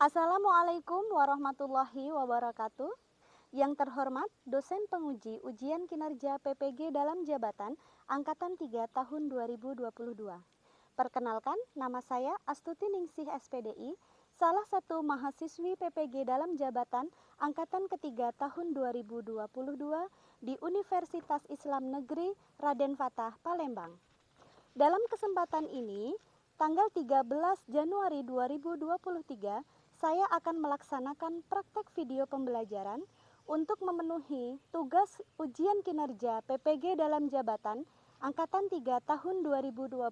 Assalamualaikum warahmatullahi wabarakatuh. Yang terhormat dosen penguji ujian kinerja PPG dalam jabatan Angkatan 3 tahun 2022. Perkenalkan, nama saya Astuti Ningsih SPDI, salah satu mahasiswi PPG dalam jabatan Angkatan ketiga tahun 2022 di Universitas Islam Negeri Raden Fatah, Palembang. Dalam kesempatan ini, tanggal 13 Januari 2023, saya akan melaksanakan praktek video pembelajaran untuk memenuhi tugas ujian kinerja PPG dalam jabatan Angkatan 3 tahun 2022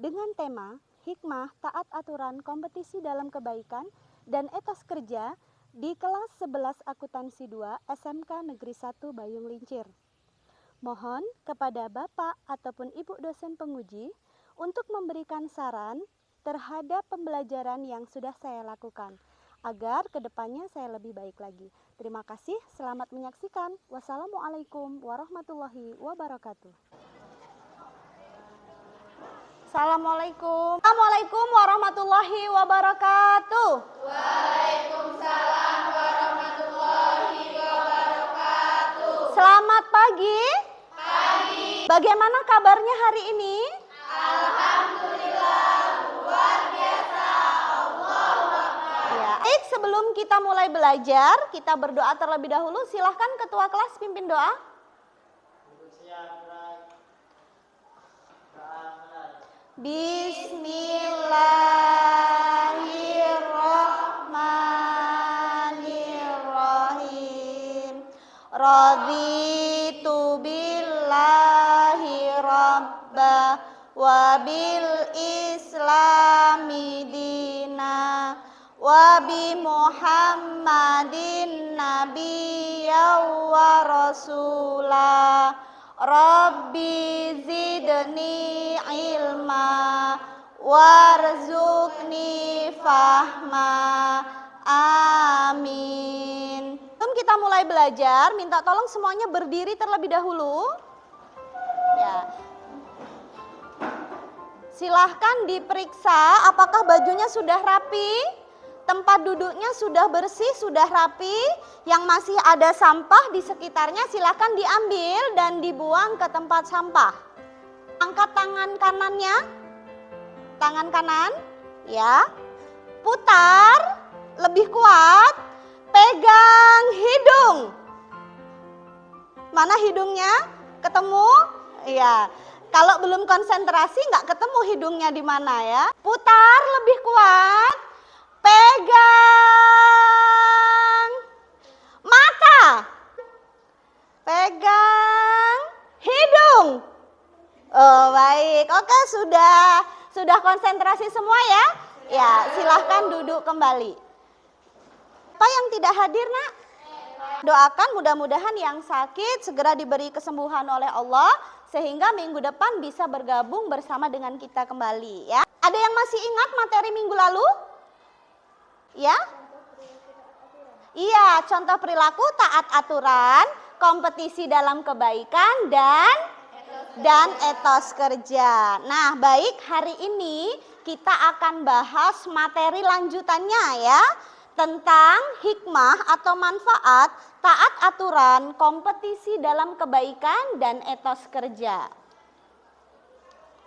dengan tema Hikmah Taat Aturan Kompetisi dalam Kebaikan dan Etos Kerja di kelas 11 Akuntansi 2 SMK Negeri 1 Bayung Lincir. Mohon kepada Bapak ataupun Ibu dosen penguji untuk memberikan saran terhadap pembelajaran yang sudah saya lakukan, agar kedepannya saya lebih baik lagi. Terima kasih, selamat menyaksikan. Wassalamualaikum warahmatullahi wabarakatuh. Assalamualaikum. Assalamualaikum warahmatullahi wabarakatuh. Waalaikumsalam warahmatullahi wabarakatuh. Selamat pagi. Pagi. Bagaimana kabarnya hari ini? Alhamdulillah, luar biasa. Allahu Akbar. Ya. Baik, sebelum kita mulai belajar, kita berdoa terlebih dahulu. Silahkan ketua kelas pimpin doa. Bismillahirrahmanirrahim. Raditu billahi rabba wa bil islami dina wa bi muhammadin nabiyya wa rasulah. Rabbi zidni ilma warzuqni fahma. Amin. Sebelum kita mulai belajar, minta tolong semuanya berdiri terlebih dahulu. Ya. Silahkan diperiksa apakah bajunya sudah rapi, tempat duduknya sudah bersih, sudah rapi. Yang masih ada sampah di sekitarnya silahkan diambil dan dibuang ke tempat sampah. Angkat tangan kanannya, tangan kanan, ya. Putar lebih kuat, pegang hidung. Mana hidungnya? Ketemu? Iya. Kalau belum konsentrasi nggak ketemu hidungnya di mana ya. Putar lebih kuat, pegang mata, pegang hidung. Oh baik, oke sudah konsentrasi semua ya. Ya silahkan duduk kembali. Apa yang tidak hadir nak? Doakan mudah-mudahan yang sakit segera diberi kesembuhan oleh Allah sehingga minggu depan bisa bergabung bersama dengan kita kembali ya. Ada yang masih ingat materi minggu lalu? Ya? Iya, contoh perilaku taat aturan, kompetisi dalam kebaikan dan etos kerja. Nah, baik, hari ini kita akan bahas materi lanjutannya ya, tentang hikmah atau manfaat taat aturan, kompetisi dalam kebaikan dan etos kerja.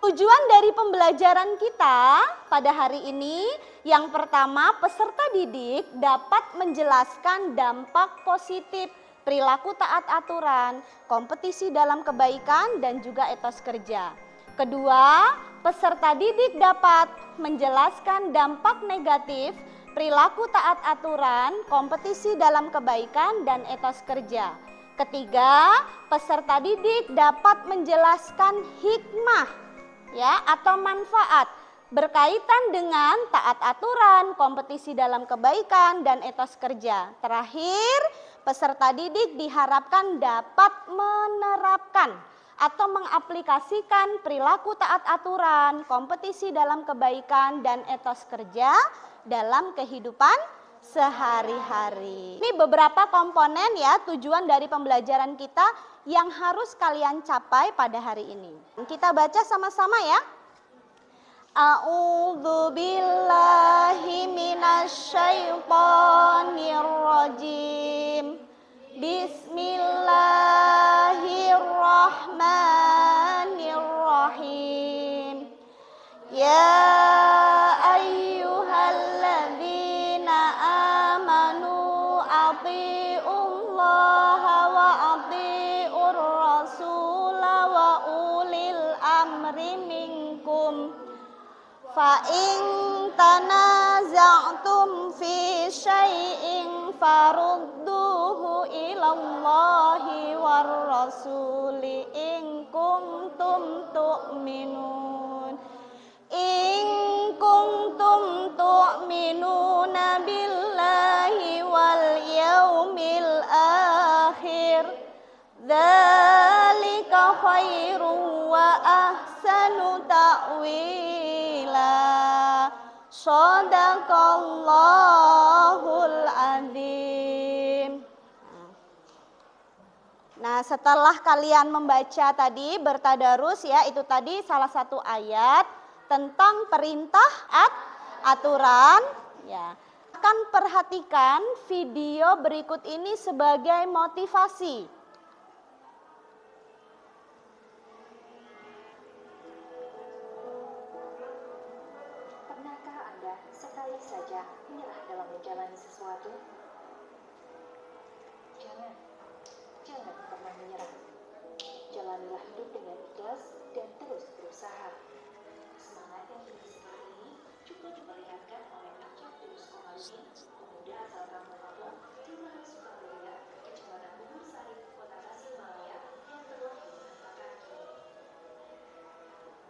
Tujuan dari pembelajaran kita pada hari ini, yang pertama peserta didik dapat menjelaskan dampak positif perilaku taat aturan, kompetisi dalam kebaikan dan juga etos kerja. Kedua, peserta didik dapat menjelaskan dampak negatif perilaku taat aturan, kompetisi dalam kebaikan dan etos kerja. Ketiga, peserta didik dapat menjelaskan hikmah ya atau manfaat berkaitan dengan taat aturan, kompetisi dalam kebaikan dan etos kerja. Terakhir, peserta didik diharapkan dapat menerapkan atau mengaplikasikan perilaku taat aturan, kompetisi dalam kebaikan dan etos kerja dalam kehidupan sehari-hari. Ini beberapa komponen ya tujuan dari pembelajaran kita yang harus kalian capai pada hari ini. Kita baca sama-sama ya. A'udzu billahi minasyaitonir rajim. Bismillahirrahmanirrahim. Ya ayyuhalladzina amanu athi'ullaha wa athi'ur rasula wa ulil amri minkum. Fa in tanaza'tum fi syai'in farudduhu ilallahi war rasuli in kuntum tu'minun. In kuntum tu'minuna billahi wal yaumil akhir. Dzalika khairu wa ahsanu ta'wila. Shadaqallahul azim. Nah, setelah kalian membaca tadi bertadarus ya, itu tadi salah satu ayat tentang perintah aturan ya. Akan perhatikan video berikut ini sebagai motivasi. Pernahkah Anda sekali saja menyerah dalam menjalani sesuatu? Jangan pernah menyerah. Jalanilah hidup dengan ikhlas dan terus berusaha. Semangat yang tinggi sekali ini juga diperlihatkan oleh Acep Tulus Komarudin, pemuda asal Kampung Lampung, Kelurahan Sukamulya, Kecamatan Bubur Sari, Kota Tasikmalaya, yang terlahir tanpa kaki.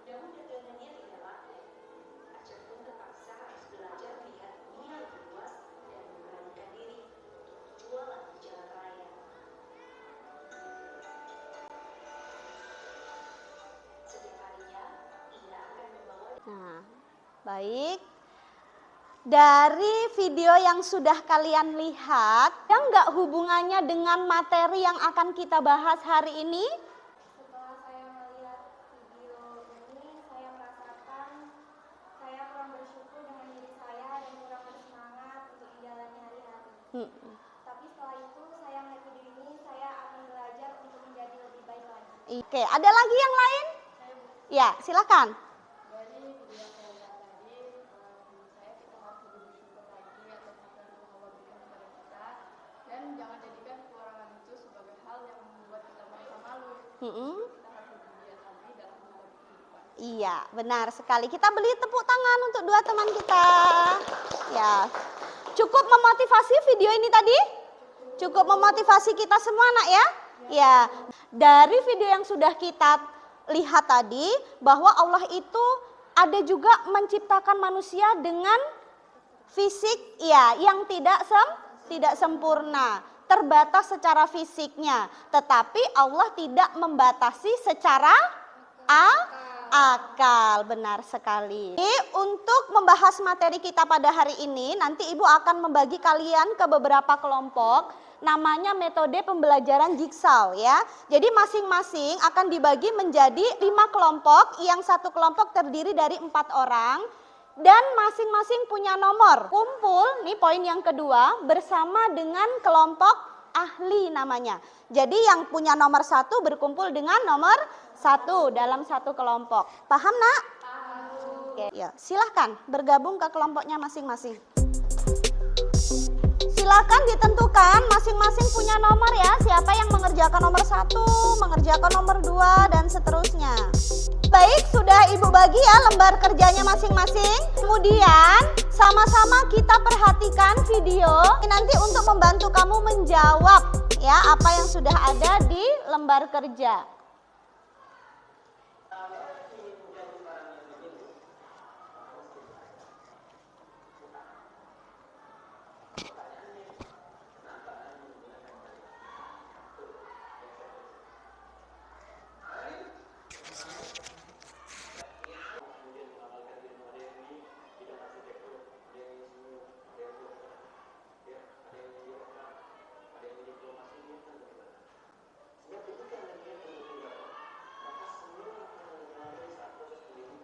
Namun dagangannya tidak laku. Acep pun terpaksa harus belajar melihat dunia lebih luas dan memberanikan diri untuk jualan di jalan raya. Setiap harinya, ia akan membawa. Nah, baik. Dari video yang sudah kalian lihat, ada nggak hubungannya dengan materi yang akan kita bahas hari ini? Setelah saya melihat video ini, saya merasakan saya kurang bersyukur dengan diri saya dan kurang bersemangat untuk menjalani hari-hari. Tapi setelah itu, saya melihat video ini, saya akan belajar untuk menjadi lebih baik lagi. Oke, ada lagi yang lain? Ya, silakan. Dari video yang saya lihat tadi, menurut saya kita harus lebih bersyukur lagi atas apa yang Allah berikan kepada kita, dan jangan jadikan kekurangan itu sebagai hal yang membuat kita merasa malu. Kita harus lebih giat lagi dalam menghadapi kehidupan. Iya, benar sekali. Kita beri tepuk tangan untuk dua teman kita. Ya, cukup memotivasi video ini tadi? Cukup memotivasi kita semua, nak ya? Ya, dari video yang sudah kita lihat tadi, bahwa Allah itu ada juga menciptakan manusia dengan fisik ya yang tidak sempurna, terbatas secara fisiknya, tetapi Allah tidak membatasi secara akal. Benar sekali. Jadi, untuk membahas materi kita pada hari ini, nanti Ibu akan membagi kalian ke beberapa kelompok, namanya metode pembelajaran jigsaw ya. Jadi masing-masing akan dibagi menjadi 5 kelompok, yang satu kelompok terdiri dari 4 orang, dan masing-masing punya nomor. Kumpul, nih poin yang kedua, bersama dengan kelompok ahli namanya. Jadi yang punya nomor 1 berkumpul dengan nomor 1 dalam satu kelompok. Paham, nak? Oke, ya, silahkan bergabung ke kelompoknya masing-masing. Silakan ditentukan masing-masing punya nomor ya. Siapa yang mengerjakan nomor 1, mengerjakan nomor 2, dan seterusnya. Baik, sudah Ibu bagi ya lembar kerjanya masing-masing. Kemudian sama-sama kita perhatikan video nanti untuk membantu kamu menjawab ya apa yang sudah ada di lembar kerja.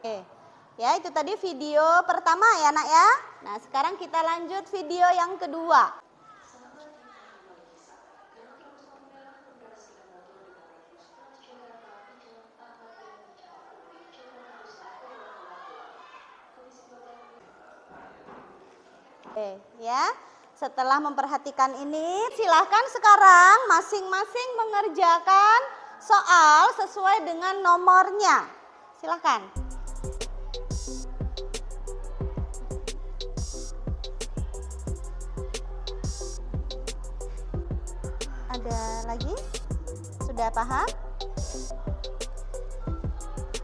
Oke. Ya, itu tadi video pertama ya nak ya. Nah, sekarang kita lanjut video yang kedua. Oke, ya. Setelah memperhatikan ini, silahkan sekarang masing-masing mengerjakan soal sesuai dengan nomornya. Silahkan. Ada lagi? Sudah paham?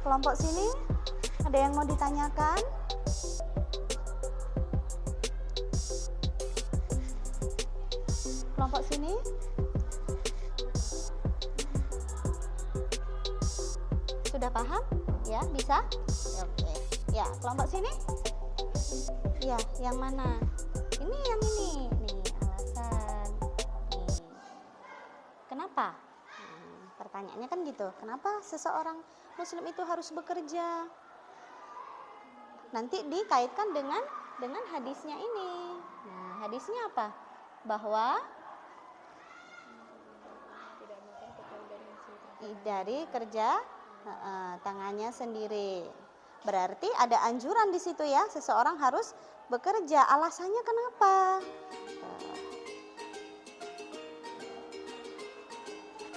Kelompok sini, ada yang mau ditanyakan? Kelompok sini? Sudah paham? Ya, bisa? Oke. Ya, kelompok sini? Ya, yang mana? Ini yang ini. Nih, alasan. Nih. Kenapa? Pertanyaannya kan gitu. Kenapa seseorang muslim itu harus bekerja? Nanti dikaitkan dengan hadisnya ini. Nah, hadisnya apa? Bahwa dari kerja tangannya sendiri. Berarti ada anjuran di situ ya, seseorang harus bekerja. Alasannya kenapa?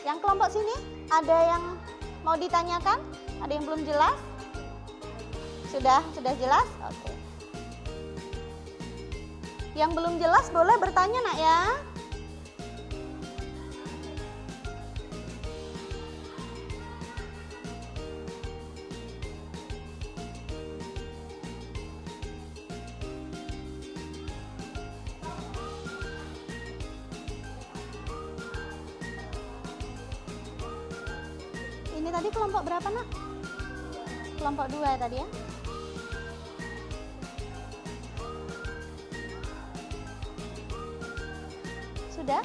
Yang kelompok sini, ada yang mau ditanyakan? Ada yang belum jelas? Sudah jelas? Oke. Yang belum jelas boleh bertanya nak ya. Ini tadi kelompok berapa nak? Kelompok 2 tadi ya? Sudah?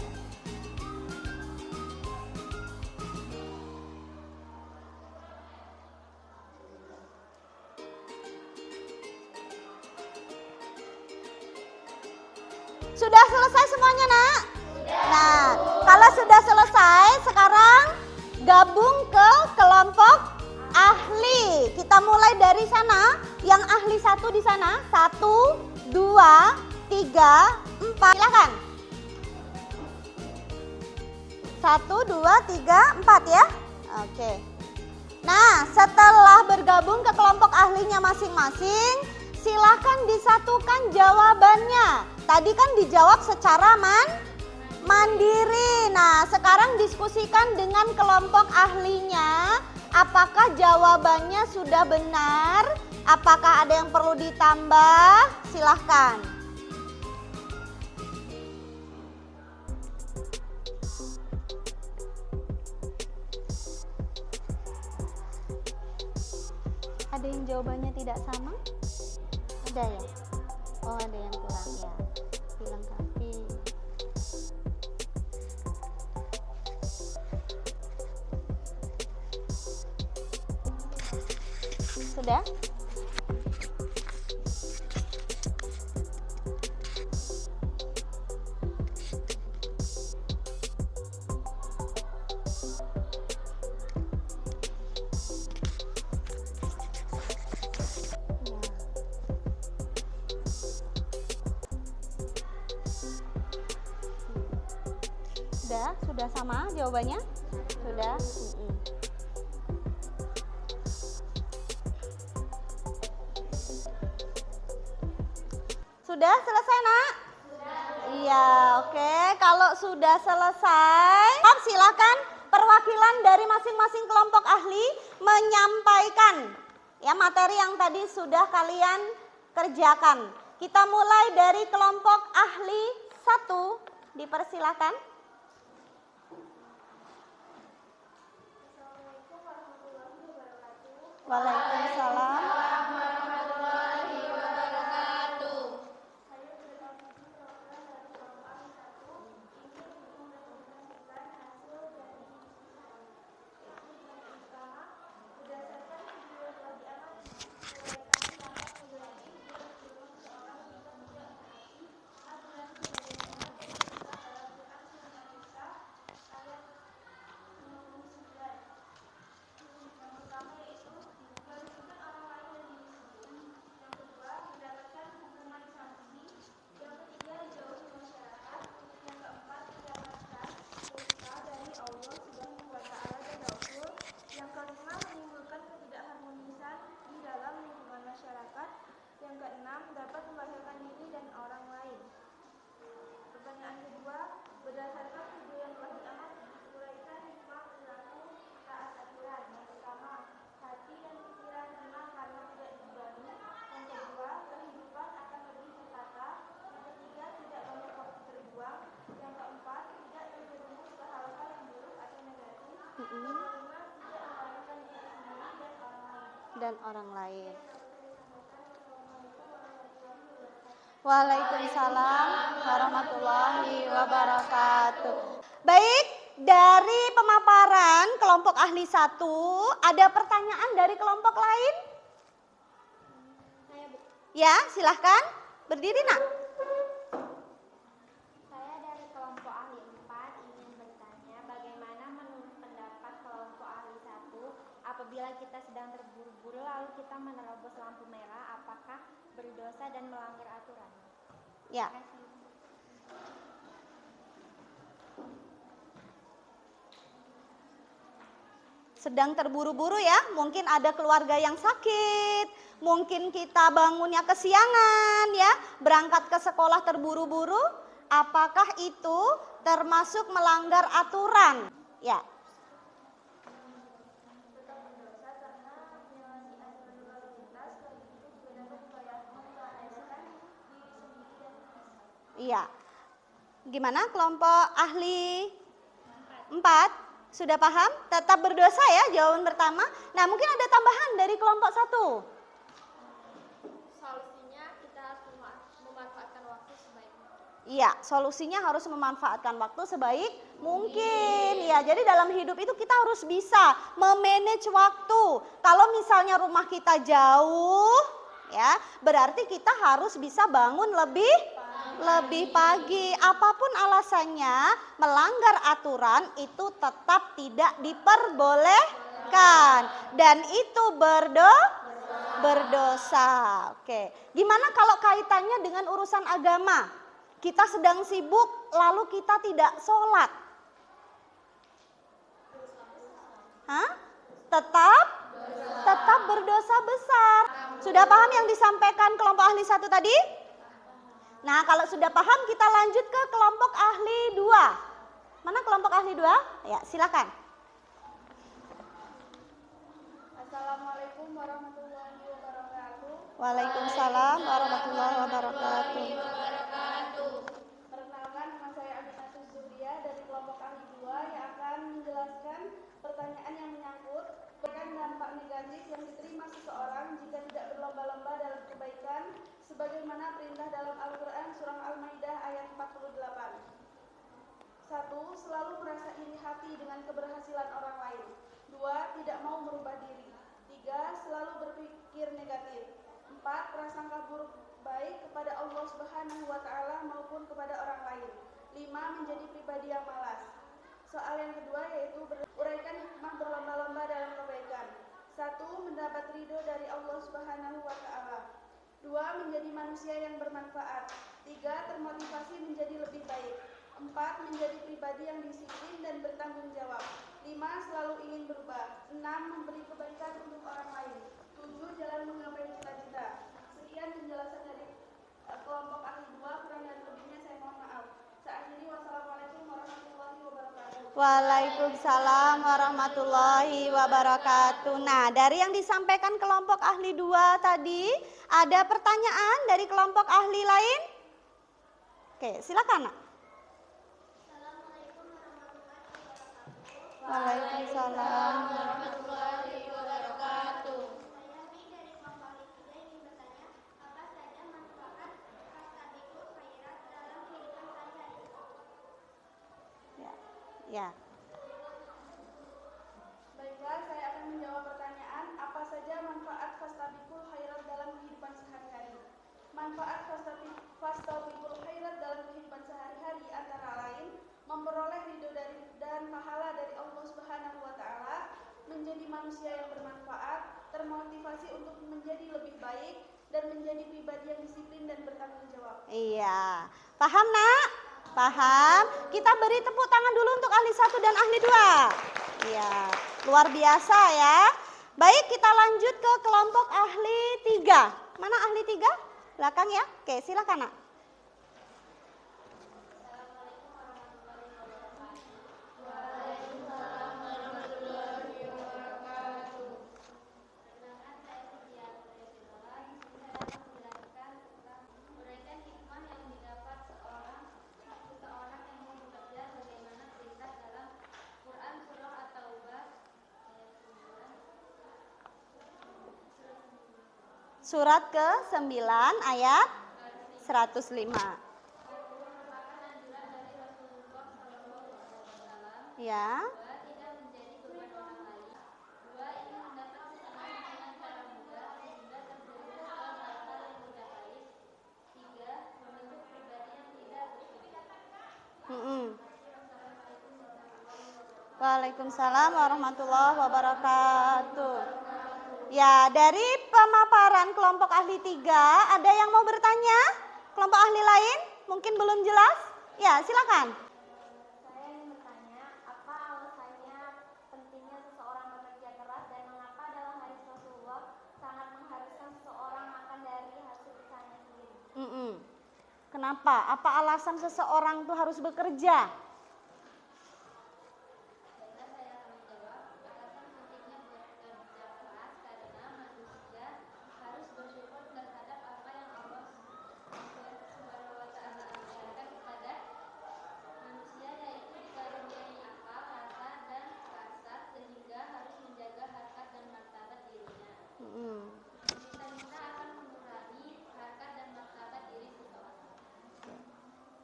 Sudah selesai semuanya nak? Nah, kalau sudah selesai sekarang gabung ke kelompok ahli. Kita mulai dari sana. Yang ahli 1 di sana. 1, 2, 3, 4. Silakan. 1, 2, 3, 4 ya. Oke. Nah, setelah bergabung ke kelompok ahlinya masing-masing, silakan disatukan jawabannya. Tadi kan dijawab secara mandiri. Nah, sekarang diskusikan dengan kelompok ahlinya. Apakah jawabannya sudah benar? Apakah ada yang perlu ditambah? Silahkan. Ada yang jawabannya tidak sama? Ada ya? Oh, ada yang kurang ya. Dilengkapi. Sudah? Sudah sama jawabannya? Sudah? Sudah selesai nak? Iya, oke. Kalau sudah selesai, silakan perwakilan dari masing-masing kelompok ahli menyampaikan ya materi yang tadi sudah kalian kerjakan. Kita mulai dari kelompok ahli 1, dipersilakan. Waalaikumsalam. dan orang lain. Waalaikumsalam warahmatullahi wabarakatuh. Baik, dari pemaparan kelompok ahli 1, ada pertanyaan dari kelompok lain? Ya, silahkan. Berdiri, Nak. Saya dari kelompok ahli 4 ingin bertanya bagaimana menurut pendapat kelompok ahli 1 apabila kita sedang terburu-buru lalu kita menerobos lampu merah, apakah berdosa dan melanggar aturan? Ya. Terima kasih. Sedang terburu-buru ya, mungkin ada keluarga yang sakit, mungkin kita bangunnya kesiangan ya, berangkat ke sekolah terburu-buru, apakah itu termasuk melanggar aturan? Ya. Iya. Gimana kelompok ahli 4? Sudah paham? Tetap berdosa ya jawaban pertama. Nah, mungkin ada tambahan dari kelompok 1. Solusinya kita harus memanfaatkan waktu sebaik mungkin. Iya, solusinya harus memanfaatkan waktu sebaik mungkin. Ya, jadi dalam hidup itu kita harus bisa memanage waktu. Kalau misalnya rumah kita jauh, ya, berarti kita harus bisa bangun lebih pagi. Apapun alasannya, melanggar aturan itu tetap tidak diperbolehkan dan itu berdosa. Oke. Gimana kalau kaitannya dengan urusan agama? Kita sedang sibuk lalu kita tidak sholat. Hah? Tetap berdosa besar. Sudah paham yang disampaikan kelompok ahli 1 tadi? Nah, kalau sudah paham kita lanjut ke kelompok ahli 2. Mana kelompok ahli 2? Ya, silakan. Assalamualaikum warahmatullahi wabarakatuh. Waalaikumsalam warahmatullahi wabarakatuh. Perkenalkan, nama saya Aminatus Zuhria dari kelompok ahli 2 yang akan menjelaskan pertanyaan yang menyangkut dampak negatif yang diterima seseorang jika tidak berlomba-lomba dalam kebaikan sebagaimana perintah dalam Al-Quran surah Al-Maidah ayat 48. 1. Selalu merasa iri hati dengan keberhasilan orang lain. 2. Tidak mau merubah diri. 3. Selalu berpikir negatif. 4. Prasangka buruk baik kepada Allah Subhanahu wa Ta'ala maupun kepada orang lain. 5. Menjadi pribadi yang malas. Soal yang kedua yaitu uraikan hikmah berlomba-lomba dalam kebaikan. 1. Mendapat ridho dari Allah Subhanahu wa Ta'ala. 2. Menjadi manusia yang bermanfaat. 3. Termotivasi menjadi lebih baik. 4. Menjadi pribadi yang disiplin dan bertanggung jawab. 5. Selalu ingin berubah. 6. Memberi kebaikan untuk orang lain. 7. Jalan menggapai cita-cita. Sekian penjelasan dari kelompok ahli 2, kurang dan lebihnya saya mohon maaf. Saya akhiri, wassalamualaikum warahmatullahi wabarakatuh. Waalaikumsalam warahmatullahi wabarakatuh. Nah, dari yang disampaikan kelompok ahli 2 tadi, ada pertanyaan dari kelompok ahli lain? Oke, silakan, Nak. Waalaikumsalam warahmatullahi wabarakatuh. Ya. Baiklah, saya akan menjawab pertanyaan apa saja manfaat fastabiqul khairat dalam kehidupan sehari-hari. Manfaat fastabiqul khairat dalam kehidupan sehari-hari antara lain memperoleh ridho dan pahala dari Allah Subhanahu wa Ta'ala, menjadi manusia yang bermanfaat, termotivasi untuk menjadi lebih baik, dan menjadi pribadi yang disiplin dan bertanggung jawab. Iya. Paham, Nak? Paham? Kita beri tepuk tangan dulu untuk ahli 1 dan ahli 2. Iya, luar biasa ya. Baik, kita lanjut ke kelompok ahli 3. Mana ahli 3? Belakang ya. Oke, silakan, Nak. Surat ke-9 ayat 105. Ya. Waalaikumsalam warahmatullahi wabarakatuh. Ya, dari pemaparan kelompok ahli 3, ada yang mau bertanya? Kelompok ahli lain? Mungkin belum jelas? Ya, silakan. Saya ingin bertanya, apa alasannya pentingnya seseorang bekerja keras dan mengapa dalam hadis Rasulullah sangat mengharuskan seseorang makan dari hasil usahanya sendiri? Kenapa? Apa alasan seseorang tuh harus bekerja?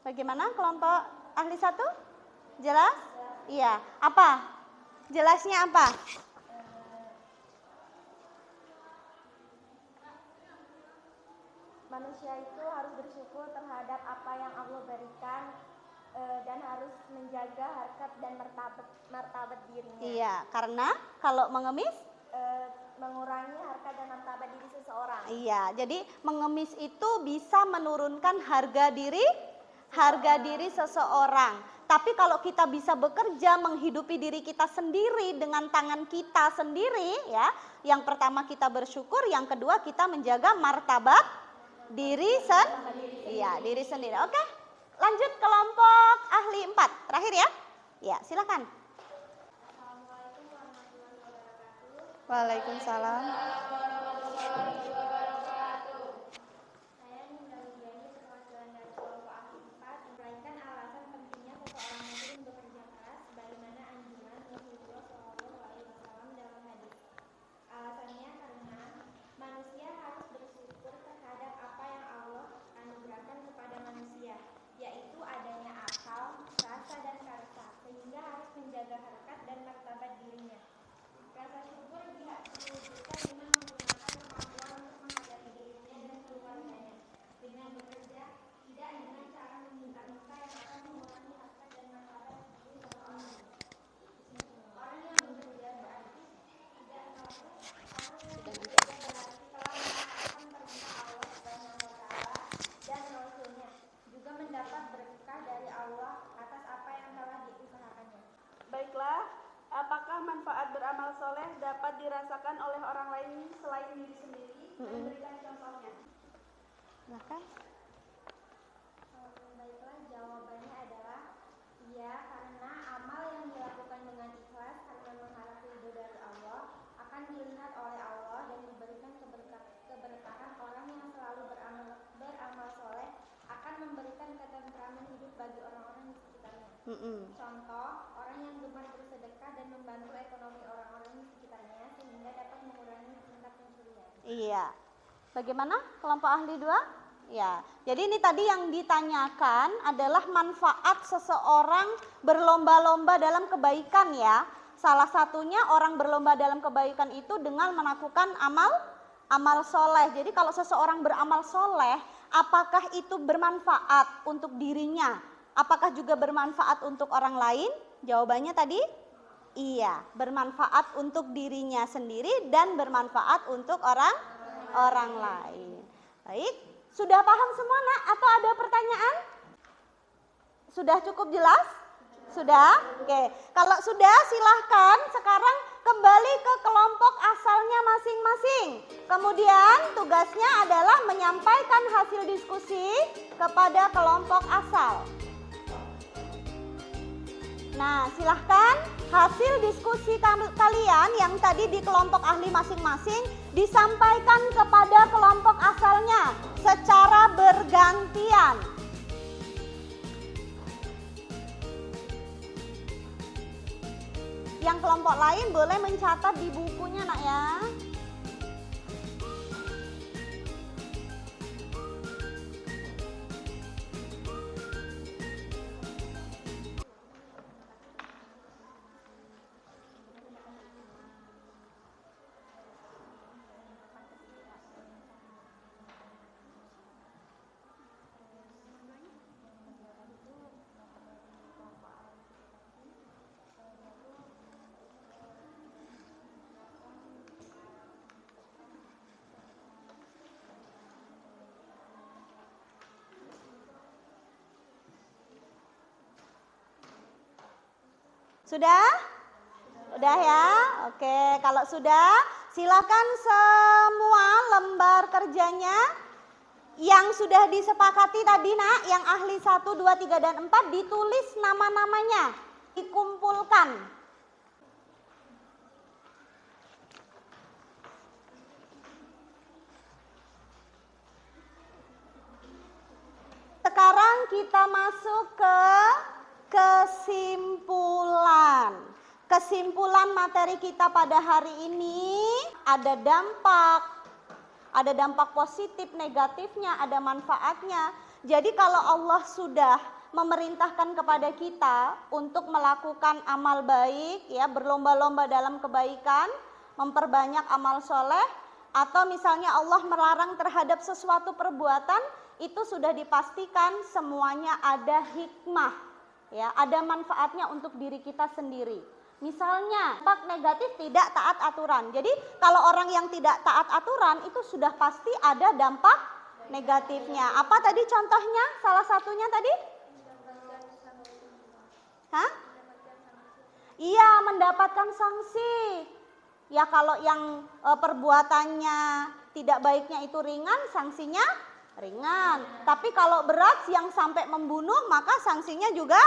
Bagaimana kelompok ahli 1? Jelas? Iya. Apa? Jelasnya apa? Manusia itu harus bersyukur terhadap apa yang Allah berikan dan harus menjaga harkat dan martabat dirinya. Iya, karena kalau mengemis Mengurangi harkat dan martabat diri seseorang. Iya, jadi mengemis itu bisa menurunkan harga diri seseorang. Tapi kalau kita bisa bekerja menghidupi diri kita sendiri dengan tangan kita sendiri, ya, yang pertama kita bersyukur, yang kedua kita menjaga martabat diri sendiri. Oke, lanjut kelompok ahli 4. Terakhir ya. Ya, silakan. Assalamualaikum warahmatullahi wabarakatuh. Waalaikumsalam. Saya Ninda Widiani, perwakilan dari kelompok ahli 4, memberikan alasan pentingnya seseorang muslim bekerja keras sebagaimana anjuran Rasulullah SAW dalam hadis. Alasannya karena manusia harus bersyukur terhadap apa yang Allah anugerahkan kepada manusia, yaitu adanya akal, rasa dan karsa, sehingga harus menjaga harkat dan martabat dirinya. Rasa syukur diwujudkan dengan menggunakan kemampuan untuk menghadapi dirinya dan keluarganya dengan bekerja, tidak dengan cara meminta-minta yang akan mengurangi harkat dan martabat diri seseorang. Orang yang bekerja berarti tidak selalu berarti telah melaksanakan perintah Allah Subhanahu wa Ta'ala dan Rasulnya, juga mendapat berkah dari Allah atas apa yang telah diusahakannya. Baiklah, apakah manfaat beramal soleh dapat dirasakan oleh orang lain selain diri sendiri? Dan berikan contohnya. Silakan. Baiklah, jawabannya adalah iya, karena amal yang dilakukan dengan ikhlas karena mengharap ridho dari Allah akan dilihat oleh Allah dan diberikan keberkahan. Orang yang selalu beramal soleh akan memberikan ketentraman hidup bagi orang-orang di sekitarnya. Contoh, orang yang gemar bersedekah dan membantu ekonomi orang-orang di sekitarnya sehingga dapat mengurangi tingkat pencurian. Iya. Bagaimana kelompok ahli 2? Ya. Jadi ini tadi yang ditanyakan adalah manfaat seseorang berlomba-lomba dalam kebaikan ya. Salah satunya orang berlomba dalam kebaikan itu dengan melakukan amal soleh. Jadi kalau seseorang beramal soleh, apakah itu bermanfaat untuk dirinya? Apakah juga bermanfaat untuk orang lain? Jawabannya tadi iya, bermanfaat untuk dirinya sendiri dan bermanfaat untuk orang lain. Baik, sudah paham semua nak? Atau ada pertanyaan? Sudah cukup jelas? Sudah? Oke, kalau sudah silahkan sekarang kembali ke kelompok asalnya masing-masing. Kemudian tugasnya adalah menyampaikan hasil diskusi kepada kelompok asal. Nah, silahkan hasil diskusi kalian yang tadi di kelompok ahli masing-masing disampaikan kepada kelompok asalnya secara bergantian. Yang kelompok lain boleh mencatat di bukunya nak ya. Sudah? Udah ya? Oke, kalau sudah silakan semua lembar kerjanya yang sudah disepakati tadi nak, yang ahli 1, 2, 3, dan 4 ditulis nama-namanya, dikumpulkan. Sekarang kita masuk ke kesimpulan. Kesimpulan materi kita pada hari ini ada dampak positif, negatifnya, ada manfaatnya. Jadi kalau Allah sudah memerintahkan kepada kita untuk melakukan amal baik, ya, berlomba-lomba dalam kebaikan, memperbanyak amal soleh, atau misalnya Allah melarang terhadap sesuatu perbuatan, itu sudah dipastikan semuanya ada hikmah, ya, ada manfaatnya untuk diri kita sendiri. Misalnya, dampak negatif tidak taat aturan. Jadi kalau orang yang tidak taat aturan itu sudah pasti ada dampak negatifnya. Apa tadi contohnya? Salah satunya tadi? Hah? Iya, mendapatkan sanksi. Ya kalau yang perbuatannya tidak baiknya itu ringan, sanksinya ringan. Tapi kalau berat yang sampai membunuh, maka sanksinya juga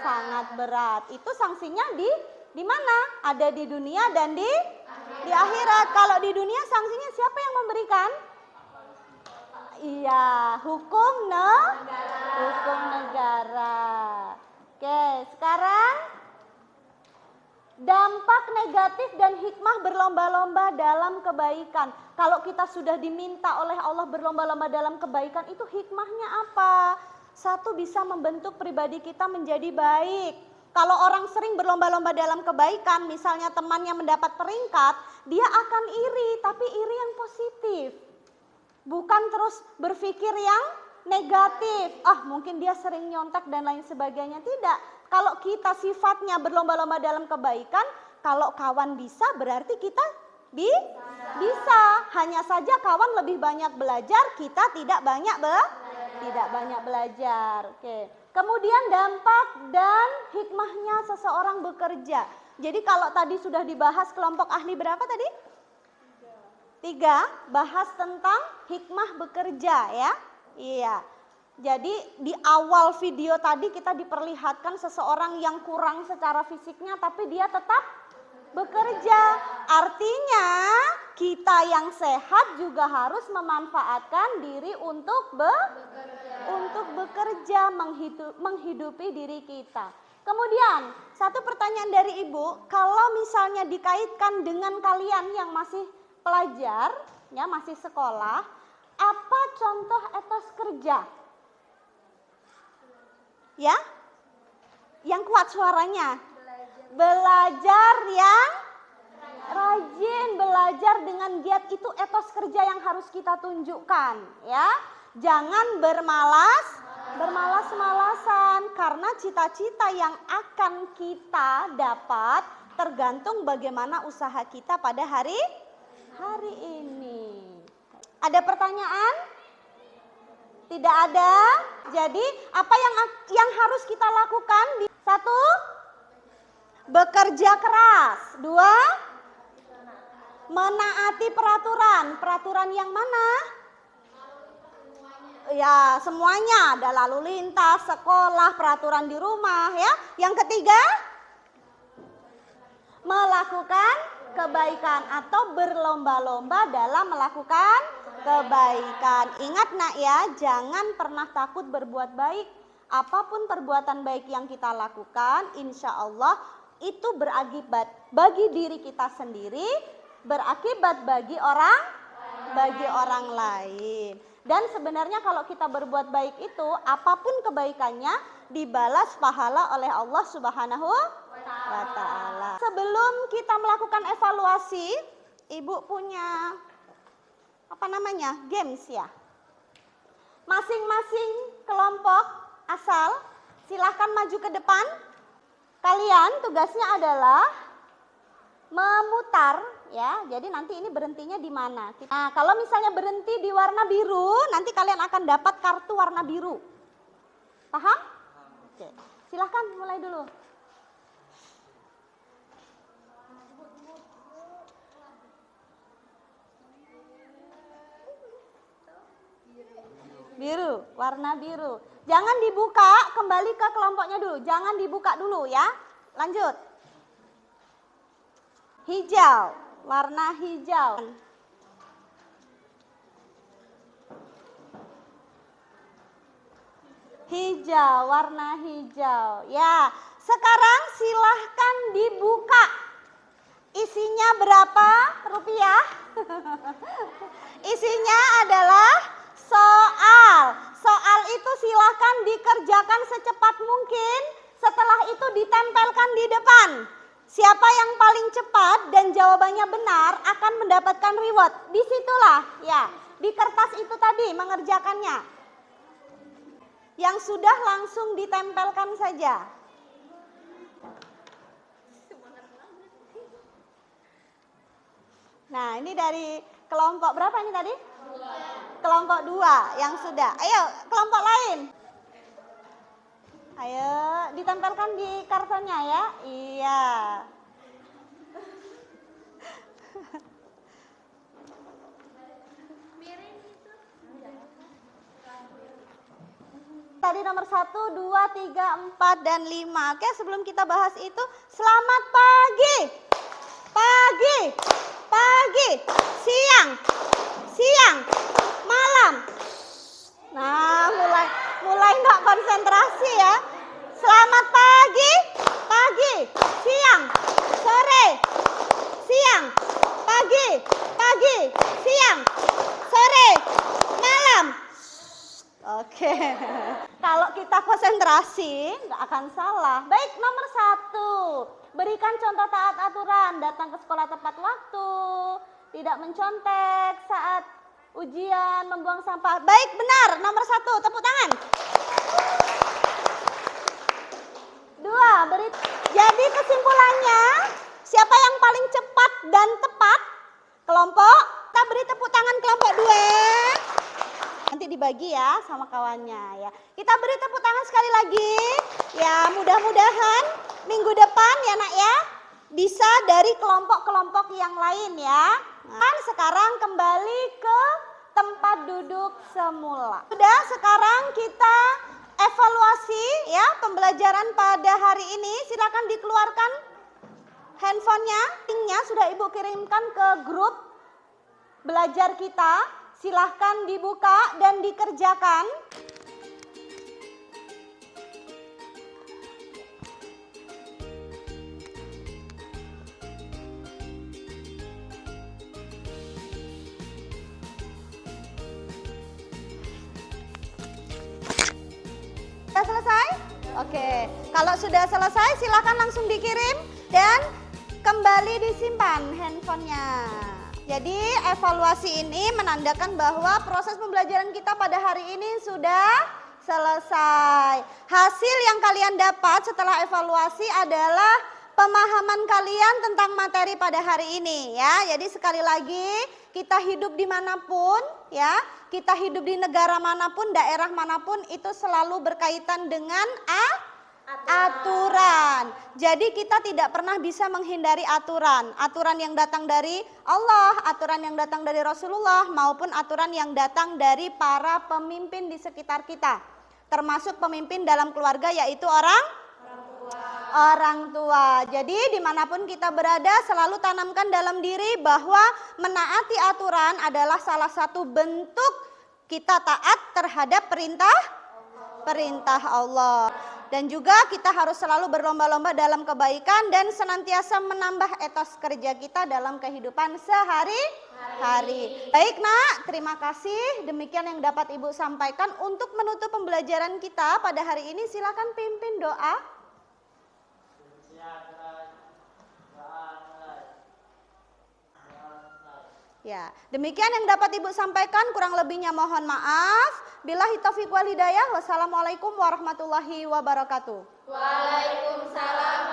sangat berat. Itu sanksinya di mana? Ada di dunia dan di akhirat. Kalau di dunia sanksinya siapa yang memberikan? Iya, hukum negara. Oke, sekarang dampak negatif dan hikmah berlomba-lomba dalam kebaikan. Kalau kita sudah diminta oleh Allah berlomba-lomba dalam kebaikan, itu hikmahnya apa? Satu, bisa membentuk pribadi kita menjadi baik. Kalau orang sering berlomba-lomba dalam kebaikan, misalnya temannya mendapat peringkat, dia akan iri, tapi iri yang positif. Bukan terus berpikir yang negatif. Mungkin dia sering nyontek dan lain sebagainya. Tidak. Kalau kita sifatnya berlomba-lomba dalam kebaikan, kalau kawan bisa berarti kita bisa. Hanya saja kawan lebih banyak belajar, kita tidak banyak belajar. Oke. Kemudian dampak dan hikmahnya seseorang bekerja. Jadi kalau tadi sudah dibahas kelompok ahli berapa tadi? 3. Bahas tentang hikmah bekerja, ya. Iya. Jadi di awal video tadi kita diperlihatkan seseorang yang kurang secara fisiknya tapi dia tetap bekerja. Artinya kita yang sehat juga harus memanfaatkan diri untuk bekerja, menghidupi diri kita. Kemudian satu pertanyaan dari Ibu, kalau misalnya dikaitkan dengan kalian yang masih pelajar, ya, masih sekolah, apa contoh etos kerja? Ya? Yang kuat suaranya. Belajar yang rajin, belajar dengan giat, itu etos kerja yang harus kita tunjukkan, ya. Jangan bermalas-malasan, karena cita-cita yang akan kita dapat tergantung bagaimana usaha kita pada hari ini. Ada pertanyaan? Tidak ada. Jadi apa yang harus kita lakukan? 1. Bekerja keras. 2. Menaati peraturan. Peraturan yang mana? Ya, semuanya. Ada lalu lintas, sekolah, peraturan di rumah, ya. Yang ketiga, melakukan kebaikan atau berlomba-lomba dalam melakukan kebaikan. Ingat nak ya, jangan pernah takut berbuat baik. Apapun perbuatan baik yang kita lakukan, insya Allah itu berakibat bagi diri kita sendiri, berakibat bagi orang lain. Dan sebenarnya kalau kita berbuat baik itu, apapun kebaikannya dibalas pahala oleh Allah Subhanahu wa Ta'ala. Sebelum kita melakukan evaluasi, Ibu punya games ya. Masing-masing kelompok asal silahkan maju ke depan. Kalian tugasnya adalah memutar, ya. Jadi nanti ini berhentinya di mana? Nah, kalau misalnya berhenti di warna biru, nanti kalian akan dapat kartu warna biru. Paham? Oke. Silahkan mulai dulu. Biru, warna biru. Jangan dibuka, kembali ke kelompoknya dulu. Jangan dibuka dulu ya. Lanjut. Hijau, warna hijau. Hijau, warna hijau. Ya, sekarang silahkan dibuka. Isinya berapa rupiah? Isinya adalah soal. Soal itu silahkan dikerjakan secepat mungkin. Setelah itu ditempelkan di depan. Siapa yang paling cepat dan jawabannya benar akan mendapatkan reward. Disitulah ya, di kertas itu tadi mengerjakannya. Yang sudah langsung ditempelkan saja. Nah, ini dari kelompok berapa ini tadi? Kelompok 2 yang sudah. Ayo, kelompok lain. Ayo, ditempelkan di kartonnya ya. Iya. Tadi nomor 1, 2, 3, 4, dan 5. Oke, sebelum kita bahas itu, selamat pagi. Pagi. Pagi. Siang. Siang. Malam. Nah, mulai nggak konsentrasi ya. Selamat pagi. Pagi. Siang. Sore. Siang. Pagi. Pagi. Siang. Sore. Malam. Oke, kalau kita konsentrasi nggak akan salah. Baik, nomor 1, berikan contoh taat aturan, datang ke sekolah tepat waktu, tidak mencontek saat ujian, membuang sampah. Baik, benar, nomor 1, tepuk tangan. 2, jadi kesimpulannya, siapa yang paling cepat dan tepat? Kelompok, kita beri tepuk tangan kelompok 2. Nanti dibagi ya sama kawannya ya. Kita beri tepuk tangan sekali lagi. Ya, mudah-mudahan minggu depan ya Nak ya bisa dari kelompok-kelompok yang lain ya. Kan sekarang kembali ke tempat duduk semula. Sudah, sekarang kita evaluasi ya pembelajaran pada hari ini. Silakan dikeluarkan handphonenya. Linknya sudah Ibu kirimkan ke grup belajar kita. Silahkan dibuka dan dikerjakan. Sudah selesai? Oke, kalau sudah selesai silahkan langsung dikirim dan kembali disimpan handphonenya. Jadi evaluasi ini menandakan bahwa proses pembelajaran kita pada hari ini sudah selesai. Hasil yang kalian dapat setelah evaluasi adalah pemahaman kalian tentang materi pada hari ini ya. Jadi sekali lagi kita hidup dimanapun ya, kita hidup di negara manapun, daerah manapun itu selalu berkaitan dengan aturan. Jadi kita tidak pernah bisa menghindari aturan. Aturan yang datang dari Allah, aturan yang datang dari Rasulullah, maupun aturan yang datang dari para pemimpin di sekitar kita. Termasuk pemimpin dalam keluarga yaitu orang tua. Jadi dimanapun kita berada selalu tanamkan dalam diri bahwa menaati aturan adalah salah satu bentuk kita taat terhadap perintah Allah. Dan juga kita harus selalu berlomba-lomba dalam kebaikan dan senantiasa menambah etos kerja kita dalam kehidupan sehari-hari. Baik Nak, terima kasih. Demikian yang dapat Ibu sampaikan. Untuk menutup pembelajaran kita pada hari ini silakan pimpin doa. Ya, demikian yang dapat Ibu sampaikan, kurang lebihnya mohon maaf. Billahi taufiq wal hidayah. Wassalamualaikum warahmatullahi wabarakatuh. Waalaikumsalam